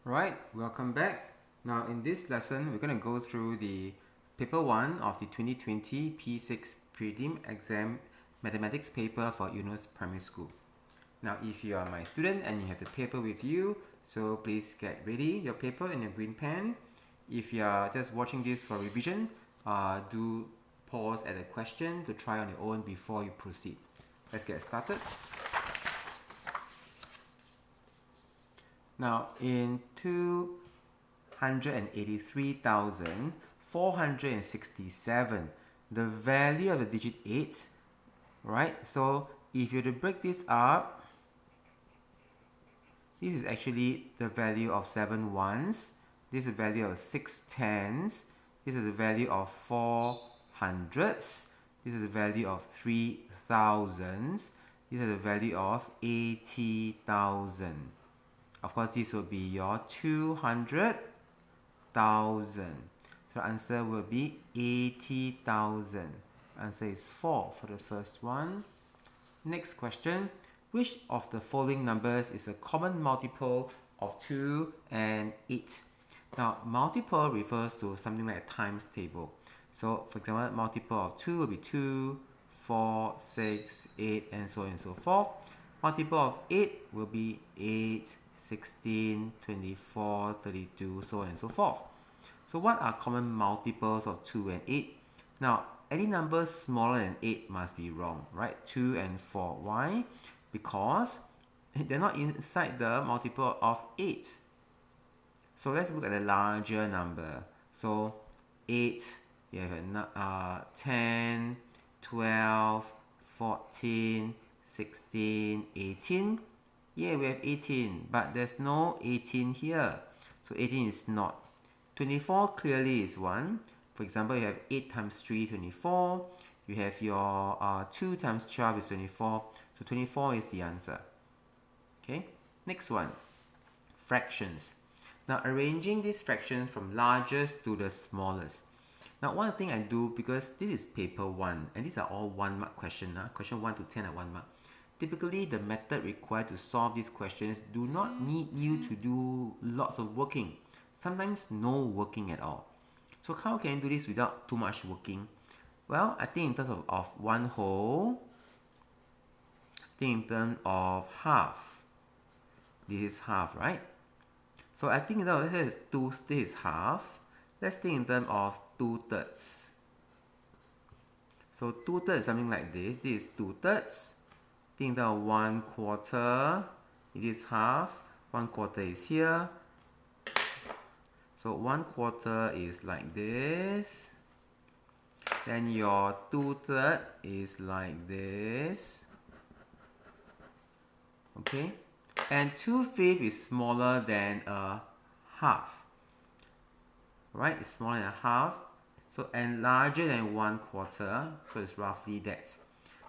Right, welcome back. Now in this lesson, we're going to go through the paper 1 of the 2020 P6 Prelim exam mathematics paper for Eunos Primary School. Now if you are my student and you have the paper with you, so please get ready, your paper and your green pen. If you are just watching this for revision, do pause at the question to try on your own before you proceed. Let's get started. Now, in 283,467, the value of the digit 8, right? So, if you were to break this up, this is actually the value of 7 ones, this is the value of 6 tens, this is the value of 4 hundreds, this is the value of 3 thousands, this is the value of 80,000. Of course, this will be your 200,000. So the answer will be 80,000. Answer is 4 for the first one. Next question. Which of the following numbers is a common multiple of 2 and 8? Now, multiple refers to something like a times table. So, for example, multiple of 2 will be 2, 4, 6, 8, and so on and so forth. Multiple of 8 will be 8, 16, 24, 32, so on and so forth. So what are common multiples of 2 and 8? Now, any number smaller than 8 must be wrong, right? 2 and 4. Why? Because they're not inside the multiple of 8. So let's look at the larger number. So 8, you have 10, 12, 14, 16, 18. Yeah, we have 18, but there's no 18 here. So 18 is not. 24 clearly is 1. For example, you have 8 times 3, 24. You have your 2 times 12 is 24. So 24 is the answer. Okay, next one. Fractions. Now, arranging these fractions from largest to the smallest. Now, one thing I do, because this is paper 1, and these are all 1 mark questions. Question 1 to 10 are 1 mark. Typically, the method required to solve these questions do not need you to do lots of working. Sometimes no working at all. So how can you do this without too much working? Well, I think in terms of 1 whole, I think in terms of half. This is half, right? So I think this is half. Let's think in terms of 2/3. So 2/3 is something like this. This is 2/3. Think of 1/4, it is half, 1/4 is here. So 1/4 is like this. Then your 2/3 is like this. Okay? And 2/5 is smaller than a half. Right? It's smaller than a half. So, and larger than 1/4. So it's roughly that.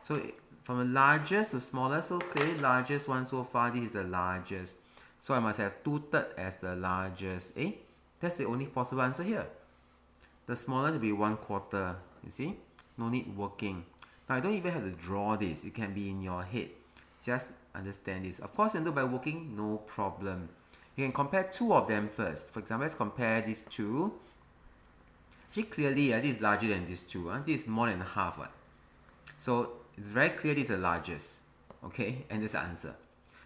So from the largest to smallest, so clearly largest one so far, this is the largest. So I must have 2/3 as the largest. That's the only possible answer here. The smallest will be 1/4. You see? No need working. Now I don't even have to draw this. It can be in your head. Just understand this. Of course, you can do by working, no problem. You can compare two of them first. For example, let's compare these two. Actually, clearly, this is larger than these two. This is more than half. So it's very clear this is the largest. Okay, and that's the answer.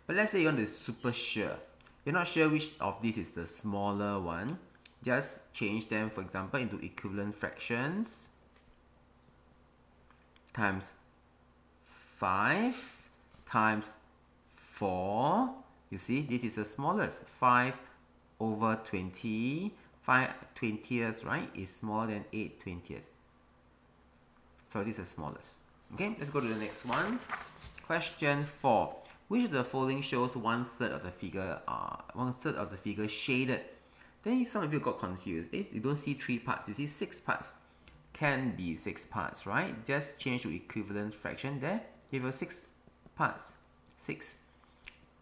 But let's say you want to be super sure. You're not sure which of these is the smaller one. Just change them, for example, into equivalent fractions. Times 5 times 4. You see, this is the smallest. 5 over 20. 5 20ths, right, is smaller than 8 20ths. So this is the smallest. Okay, let's go to the next one. Question 4. Which of the following shows 1/3 of the figure? 1/3 of the figure shaded. Then some of you got confused. You don't see 3 parts. You see 6 parts. Can be 6 parts, right? Just change to equivalent fraction there. You have 6 parts. 6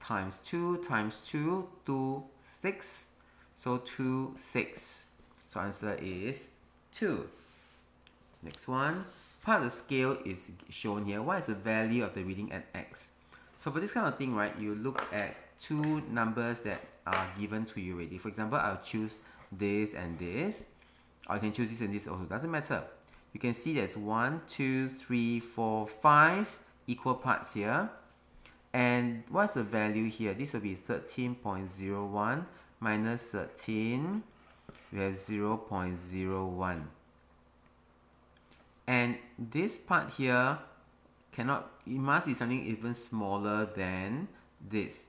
times 2 times 2, 2, 6. So 2, 6. So answer is 2. Next one. Part of the scale is shown here. What is the value of the reading at x? So for this kind of thing, right, you look at two numbers that are given to you already. For example, I'll choose this and this, or I can choose this and this also, doesn't matter. You can see there's 1, 2, 3, 4, 5 equal parts here. And what's the value here? This will be 13.01 minus 13. We have 0.01. And this part here cannot, it must be something even smaller than this.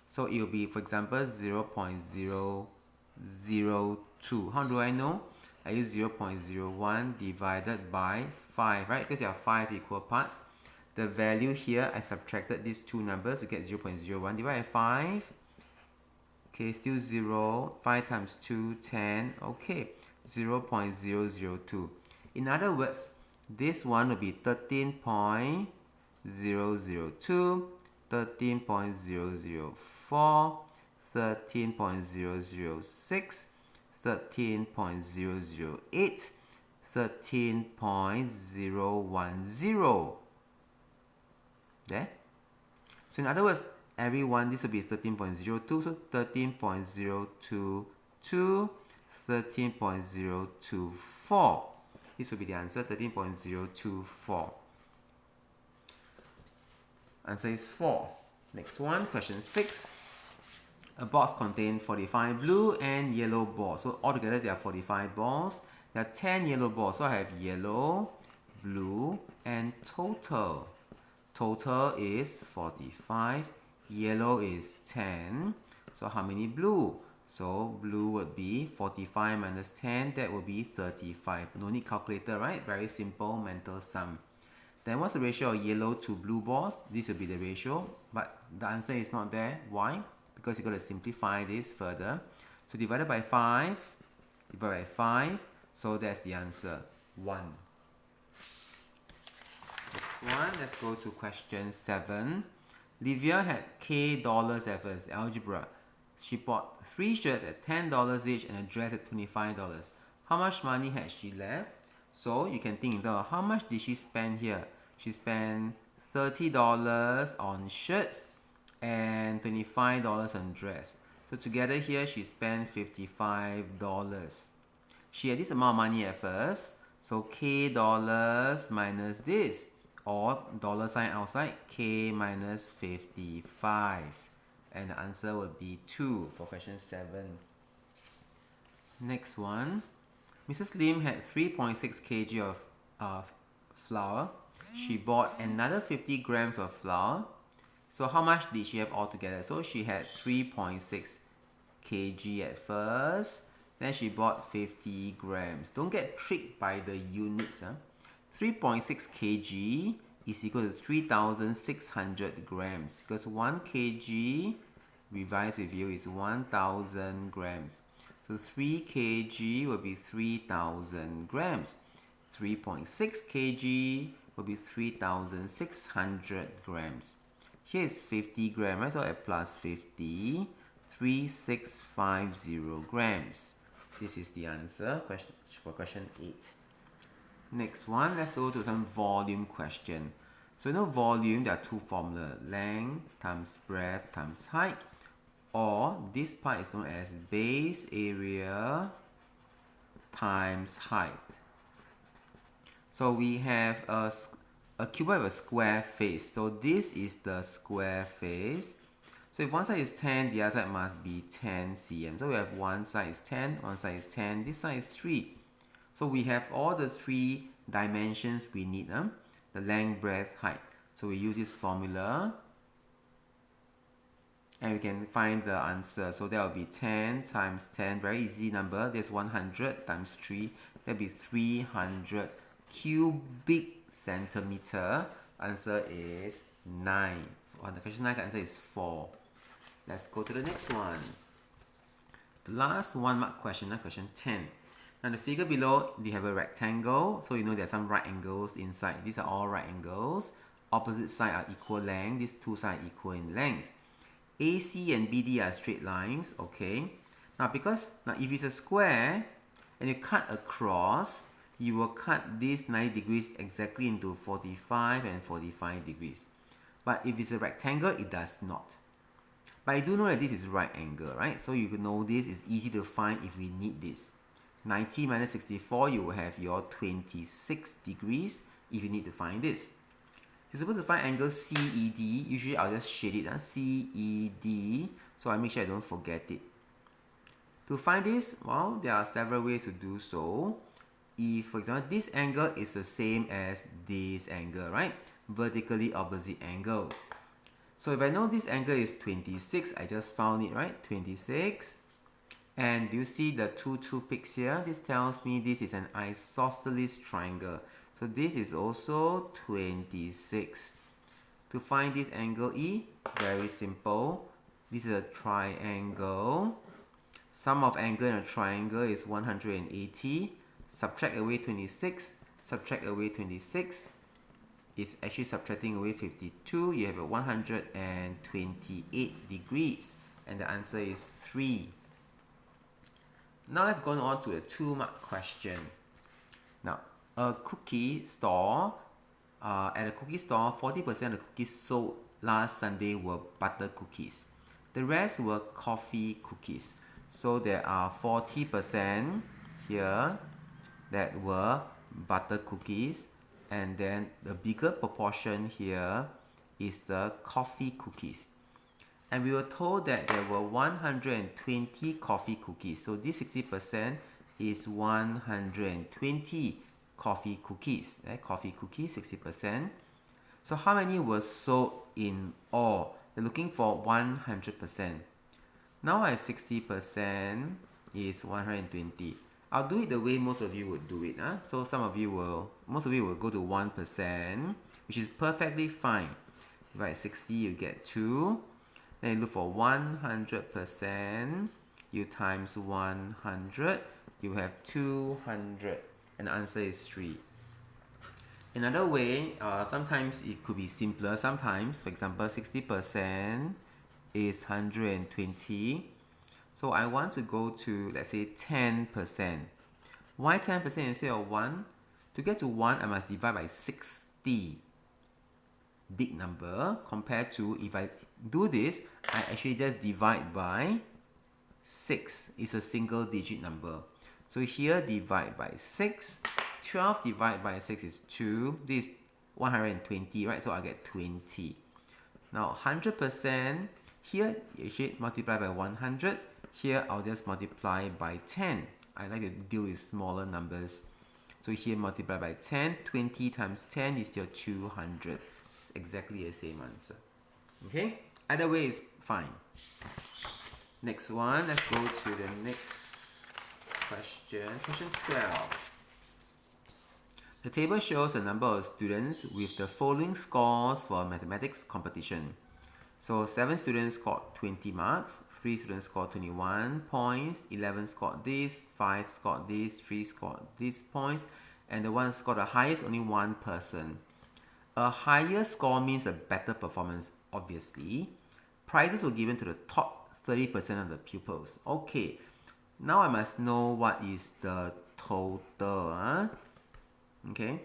So it will be, for example, 0.002. How do I know? I use 0.01 divided by 5, right? Because there are 5 equal parts. The value here, I subtracted these two numbers to get 0.01 divided by 5. Okay, still 0. 5 times 2, 10. Okay, 0.002. In other words, this one will be 13.002, 13.004, 13.006, 13.008, 13.010. There. So in other words, everyone, this will be 13.02, so 13.022, 13.024. This will be the answer, 13.024. Answer is 4. Next one, question 6. A box contains 45 blue and yellow balls. So altogether there are 45 balls. There are 10 yellow balls. So I have yellow, blue, and total. Total is 45. Yellow is 10. So how many blue? So blue would be 45 minus 10. That would be 35. No need calculator, right? Very simple mental sum. Then what's the ratio of yellow to blue balls? This will be the ratio. But the answer is not there. Why? Because you've got to simplify this further. So divided by 5. Divided by 5. So that's the answer. 1. Next one, let's go to question 7. Livia had K dollars at first, algebra. She bought 3 shirts at $10 each and a dress at $25. How much money had she left? So you can think about how much did she spend here? She spent $30 on shirts and $25 on dress. So together here she spent $55. She had this amount of money at first. So K dollars minus this, or dollar sign outside, K minus 55. And the answer would be 2 for question 7. Next one. Mrs. Lim had 3.6 kg of flour. She bought another 50 grams of flour. So how much did she have altogether? So she had 3.6 kg at first. Then she bought 50 grams. Don't get tricked by the units. 3.6 kg is equal to 3,600 grams. Because 1 kg, revised with you, is 1,000 grams. So 3 kg will be 3,000 grams. 3.6 kg will be 3,600 grams. Here is 50 grams, right? So at plus 50, 3,650 grams. This is the answer for question 8. Next one, let's go to some volume question. So volume, there are two formulas. Length times breadth times height. Or this part is known as base area times height. So we have a cuboid with a square face. So this is the square face. So if one side is 10, the other side must be 10 cm. So we have one side is 10, one side is 10, this side is 3. So we have all the 3 dimensions we need. The length, breadth, height. So we use this formula. And we can find the answer. So that will be 10 times 10, very easy number. There's 100 times 3. That will be 300 cubic centimeter. Answer is 9. On the question 9, the answer is 4. Let's go to the next one. The last one mark question, question 10. Now the figure below, they have a rectangle. So you know there are some right angles inside. These are all right angles. Opposite side are equal length. These two sides are equal in length. AC and BD are straight lines, okay. Now if it's a square and you cut across, you will cut this 90 degrees exactly into 45 and 45 degrees. But if it's a rectangle, it does not. But I do know that this is right angle, right? So you can know this is easy to find if we need this. 90 minus 64, you will have your 26 degrees if you need to find this. You're supposed to find angle CED. Usually I'll just shade it, CED, so I make sure I don't forget it. To find this, well, there are several ways to do so. If, for example, this angle is the same as this angle, right? Vertically opposite angles. So if I know this angle is 26, I just found it, right? 26. And do you see the two toothpicks here? This tells me this is an isosceles triangle. So this is also 26. To find this angle E, very simple. This is a triangle. Sum of angle in a triangle is 180. Subtract away 26. Subtract away 26. It's actually subtracting away 52. You have a 128 degrees. And the answer is 3. Now let's go on to a 2-mark question. Now, a cookie store, at a cookie store, 40% of the cookies sold last Sunday were butter cookies. The rest were coffee cookies. So there are 40% here that were butter cookies, and then the bigger proportion here is the coffee cookies. And we were told that there were 120 coffee cookies. So this 60% is 120 coffee cookies. Right? Coffee cookies, 60%. So how many were sold in all? They're looking for 100%. Now I have 60% is 120. I'll do it the way most of you would do it. So most of you will go to 1%, which is perfectly fine. Right, 60 you get 2. Then you look for 100%. You times 100, you have 200, and the answer is 3. Another way, sometimes it could be simpler. Sometimes, for example, 60% is 120. So I want to go to, let's say, 10%. Why 10% instead of 1? To get to 1, I must divide by 60. Big number, compared to if I do this, I actually just divide by 6. It's a single digit number. So here, divide by 6. 12 divided by 6 is 2. This is 120, right? So I get 20. Now 100%, here you actually multiply by 100. Here I'll just multiply by 10. I like to deal with smaller numbers. So here multiply by 10. 20 times 10 is your 200. It's exactly the same answer. Okay? Either way is fine. Next one, let's go to the next question. Question 12. The table shows the number of students with the following scores for a mathematics competition. So 7 students scored 20 marks, 3 students scored 21 points, 11 scored this, 5 scored this, 3 scored these points, and the one scored the highest, only one person. A higher score means a better performance, obviously. Prizes were given to the top 30% of the pupils. Okay, now I must know what is the total. Okay,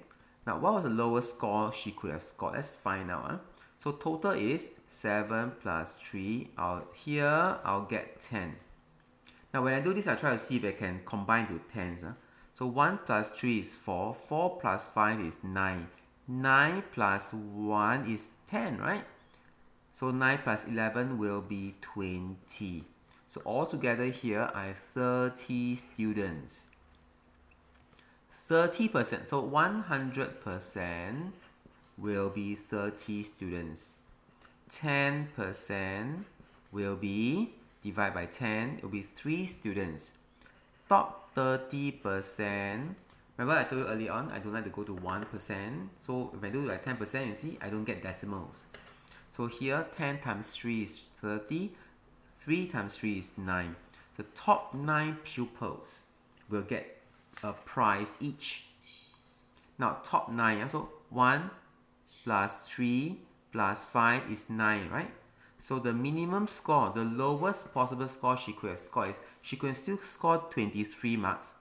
now what was the lowest score she could have scored? Let's find out. So total is 7 plus 3. I'll get 10. Now when I do this, I try to see if I can combine to tens. So 1 plus 3 is 4. 4 plus 5 is 9. 9 plus 1 is 10, right? So 9 plus 11 will be 20. So altogether here, I have 30 students. 30%, so 100% will be 30 students. 10% will be, divided by 10, it will be 3 students. Top 30%, remember I told you earlier on, I don't like to go to 1%. So if I do like 10%, you see, I don't get decimals. So here, 10 times 3 is 30. 3 times 3 is 9. The top 9 pupils will get a prize each. Now top 9, so 1 plus 3 plus 5 is 9, right? So the minimum score, the lowest possible score she could have scored is, she could still score 23 marks,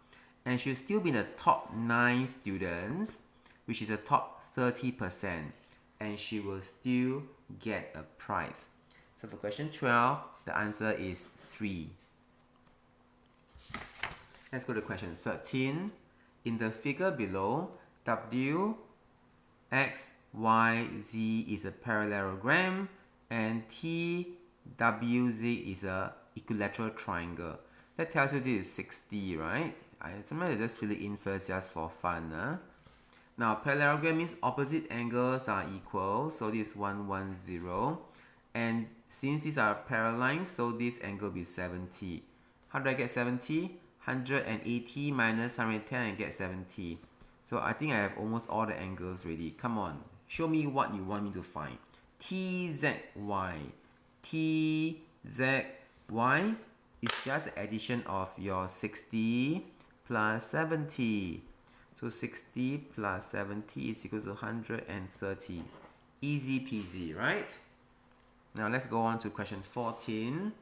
and she'll still be in the top 9 students, which is the top 30%, and she will still get a prize. So for question 12, the answer is 3. Let's go to question 13. In the figure below, W, X, Y, Z is a parallelogram and T, W, Z is a equilateral triangle. That tells you this is 60, right? Sometimes I just fill it in first just for fun. Now, parallelogram means opposite angles are equal, so this is 110. And since these are parallel lines, so this angle will be 70. How do I get 70? 180 minus 110 and get 70. So I think I have almost all the angles ready. Come on, show me what you want me to find. TZY. TZY is just addition of your 60 plus 70. So 60 plus 70 is equal to 130. Easy peasy, right? Now let's go on to question 14.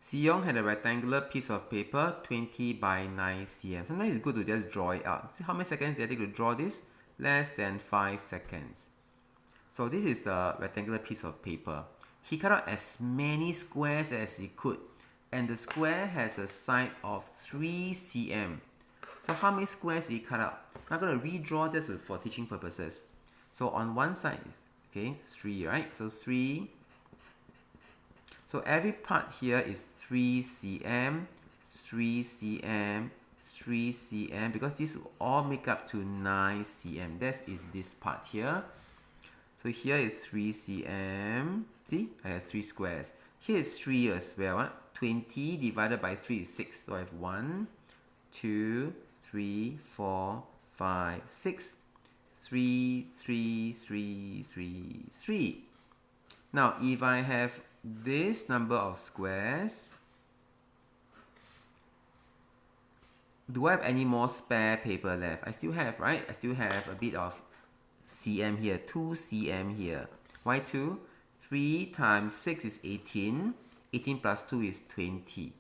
Siyong had a rectangular piece of paper 20 by 9 cm. Sometimes it's good to just draw it out. See how many seconds did it take to draw this? Less than 5 seconds. So this is the rectangular piece of paper. He cut out as many squares as he could. And the square has a side of 3 cm. So how many squares did he cut out? I'm going to redraw this for teaching purposes. So on one side, okay, 3, right? So 3. So every part here is 3 cm, 3 cm, 3 cm, because these will all make up to 9 cm. That is this part here. So here is 3 cm. See, I have 3 squares. Here is 3 as well. 20 divided by 3 is 6. So I have 1, 2, 3, 4, 5, 6. 3, 3, 3, 3, 3. Now, if I have this number of squares, do I have any more spare paper left? I still have, right? I still have a bit of cm here, 2 cm here. Why 2? 3 times 6 is 18. 18 plus 2 is 20.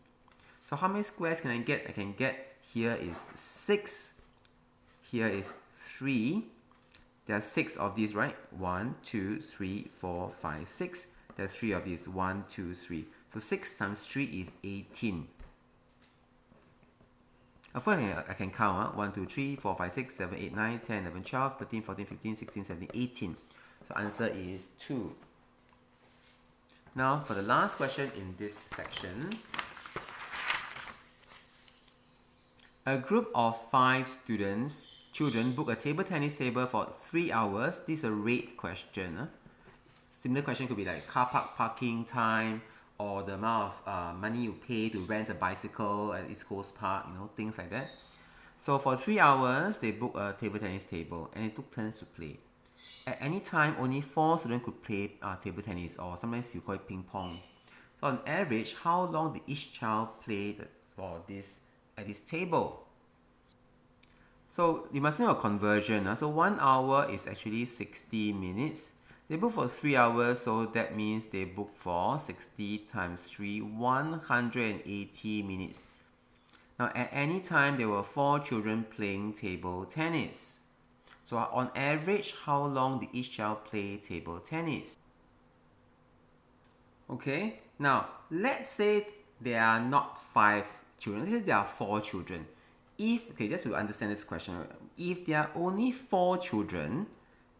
So how many squares can I get? I can get, here is 6. Here is 3. There are 6 of these, right? 1, 2, 3, 4, 5, 6. There are 3 of these. 1, 2, 3. So 6 times 3 is 18. Of course, I can count. 1, 2, 3, 4, 5, 6, 7, 8, 9, 10, 11, 12, 13, 14, 15, 16, 17, 18. So answer is 2. Now, for the last question in this section. A group of 5 children book a table tennis table for 3 hours. This is a rate question. Similar question could be like car park parking time, or the amount of money you pay to rent a bicycle at East Coast Park, things like that. So for 3 hours, they booked a table tennis table and it took turns to play. At any time, only 4 students could play table tennis, or sometimes you call it ping pong. So on average, how long did each child play at this table? So you must know a conversion. So 1 hour is actually 60 minutes. They book for 3 hours, so that means they book for 60 times 3, 180 minutes. Now at any time, there were 4 children playing table tennis. So on average, how long did each child play table tennis? Okay, now let's say there are not 5 children. Let's say there are 4 children. Just to understand this question, if there are only 4 children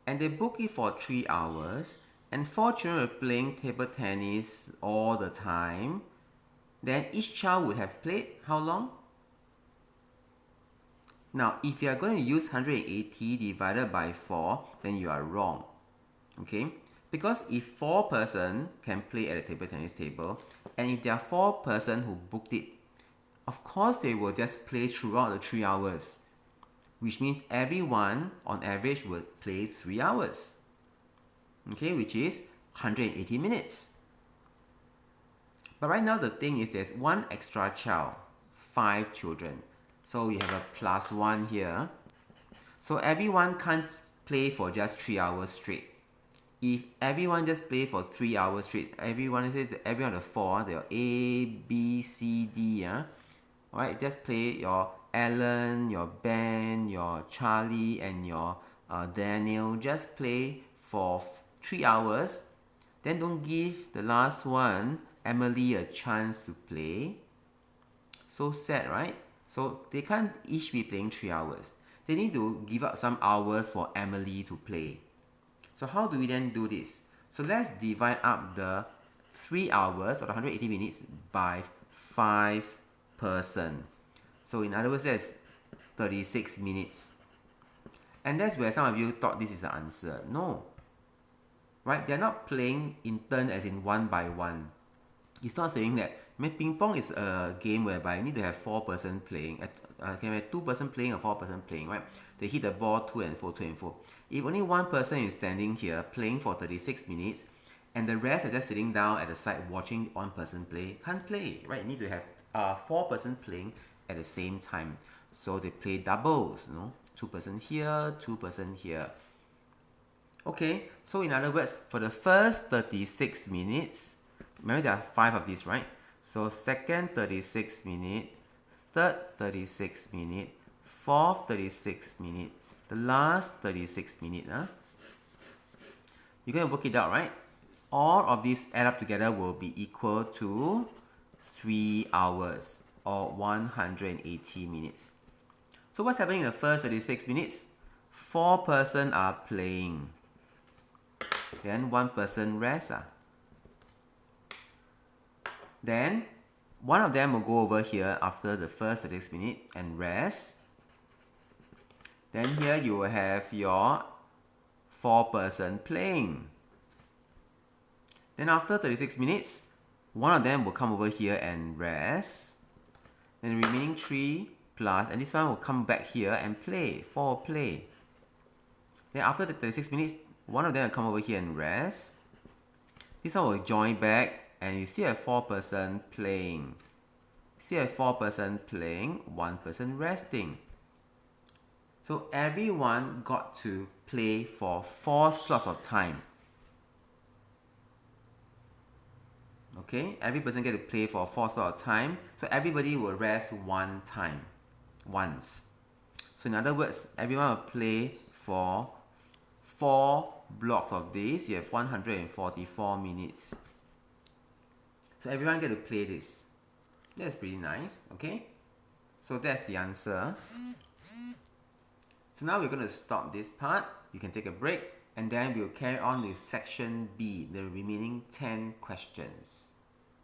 and they book it for 3 hours and 4 children are playing table tennis all the time, then each child would have played how long? Now, if you are going to use 180 divided by 4, then you are wrong. Okay? Because if 4 person can play at a table tennis table, and if there are 4 person who booked it, of course they will just play throughout the 3 hours, which means everyone on average would play 3 hours. Okay, which is 180 minutes. But right now the thing is there's 1 extra child, 5 children. So we have a plus 1 here. So everyone can't play for just 3 hours straight. If everyone just play for 3 hours straight, everyone of the 4, they are A, B, C, D. Alright, just play your Alan, your Ben, your Charlie, and your Daniel. Just play for 3 hours. Then don't give the last one, Emily, a chance to play. So sad, right? So they can't each be playing 3 hours. They need to give up some hours for Emily to play. So how do we then do this? So let's divide up the 3 hours or the 180 minutes by 5 person. So in other words, that's 36 minutes. And that's where some of you thought this is the answer. No. Right? They're not playing in turn as in one by one. It's not saying that. I mean, ping pong is a game whereby you need to have 4 person playing. Can have 2 person playing or 4 person playing, right? They hit the ball 2 and 4, 2 and 4. If only one person is standing here playing for 36 minutes and the rest are just sitting down at the side watching one person play, can't play, right? You need to have 4 person playing at the same time. So they play doubles, you know, 2 person here, 2 person here. Okay, so in other words, for the first 36 minutes, remember there are 5 of these, right? So second 36 minute, third 36 minute, fourth 36 minute, the last 36 minute. You're going to work it out, right? All of these add up together will be equal to 3 hours or 180 minutes. So what's happening in the first 36 minutes? 4 person are playing. Then 1 person rests. Then one of them will go over here after the first 36 minutes and rest. Then here you will have your 4 person playing. Then after 36 minutes, one of them will come over here and rest. Then the remaining 3 plus, and this one will come back here and play, 4 play. Then after the 36 minutes, one of them will come over here and rest. This one will join back and you see a 4 person playing. See a 4 person playing, 1 person resting. So everyone got to play for 4 slots of time. Okay, every person get to play for 4 slots of time. So everybody will rest 1 time, once. So in other words, everyone will play for 4 blocks of this. You have 144 minutes. So everyone get to play this. That's pretty nice, okay? So that's the answer. So now we're going to stop this part. You can take a break and then we'll carry on with section B, the remaining 10 questions.